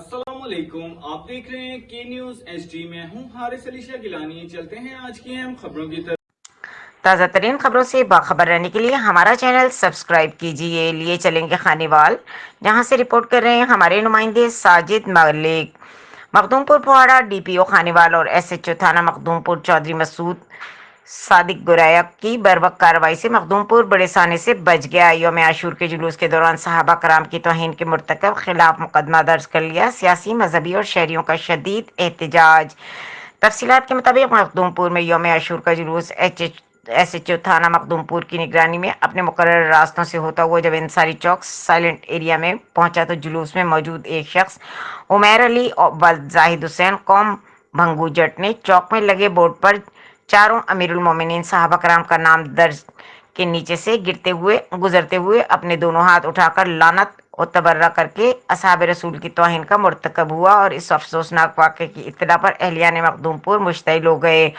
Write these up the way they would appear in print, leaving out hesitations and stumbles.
अस्सलाम वालेकुम, आप देख रहे हैं के न्यूज एचडी में हूं हारिस अली शाह गिलानी। चलते हैं आज की अहम खबरों की तरफ। ताज़ा तरीन खबरों से बाखबर रहने के लिए हमारा चैनल सब्सक्राइब कीजिए। लिए चलेंगे खानेवाल, जहां से रिपोर्ट कर रहे हैं हमारे नुमाइंदे साजिद मलिक। मखदूमपुर फोहाड़ा डीपीओ खानेवाल और एसएचओ थाना मखदूमपुर चौधरी मसूद सादिक गुराया की बर्वक्त कार्रवाई से मखदूमपुर बड़े साने से बच गया। यौम आशूर के जुलूस के दौरान सहाबा कराम की तौहीन के मुर्तकब खिलाफ मुकदमा दर्ज कर लिया। सियासी, मजहबी और शहरियों का शदीद एहतजाज। तफसीलात के मुताबिक मखदूमपुर में यौम आशूर का जुलूस एसएचओ थाना मखदूमपुर की निगरानी में अपने मुकर्रर रास्तों से होता हुआ जब इंसारी चौक साइलेंट एरिया में पहुंचा तो जुलूस में मौजूद एक शख्स उमैर अली और जाहिद हुसैन कौम भंगू जट ने चौक में लगे बोर्ड पर चारों अमीरुल मोमिनीन साहबा कराम का नाम दर्ज के नीचे से गुजरते हुए अपने दोनों हाथ उठाकर लानत और तबर्रा करके असहाब रसूल की तौहीन का मुर्तकब हुआ। और इस अफसोसनाक वाक़े की इत्तला पर अहलियान मखदूमपुर मुश्तइल हो गए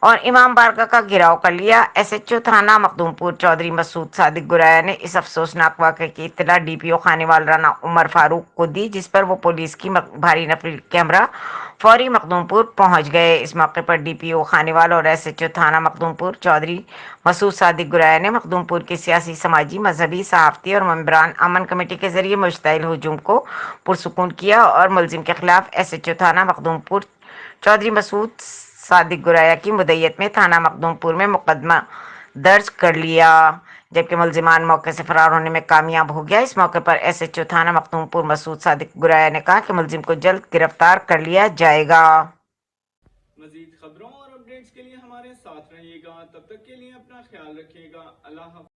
और इमाम बारगाह का घेराव कर लिया। एसएचओ थाना मखदूमपुर चौधरी मसूद सादिक गुराया ने इस अफसोसनाक वाक़े की इत्तला डीपीओ खानेवाल राना उमर फारूक को दी, जिस पर वो पुलिस की भारी नफरी कैमरा फौरी मखदूमपुर पहुंच गए। इस मौके पर डीपीओ खानेवाल और एसएचओ थाना मखदूमपुर चौधरी मसूद सादिक गुराया ने मखदूमपुर की सियासी, समाजी, मजहबी, सहाफती और मेंबरान अमन कमेटी के जरिए मुश्तइल हुजूम को पुरसुकून किया और मुलजिम के खिलाफ एसएचओ थाना मखदूमपुर चौधरी मसूद सादिक गुराया की मुद्दत में थाना मखदूमपुर में मुकदमा दर्ज कर लिया, जबकि मुलजिमान मौके से फरार होने में कामयाब हो गया। इस मौके पर एसएचओ थाना मखदूमपुर मसूद सादिक गुराया ने कहा कि मुलजिम को जल्द गिरफ्तार कर लिया जाएगा। मजीद खबरों और अपडेट्स के लिए हमारे साथ रहिएगा। तब तक के लिए अपना ख्याल रखिएगा। अल्लाह हाफ़िज़।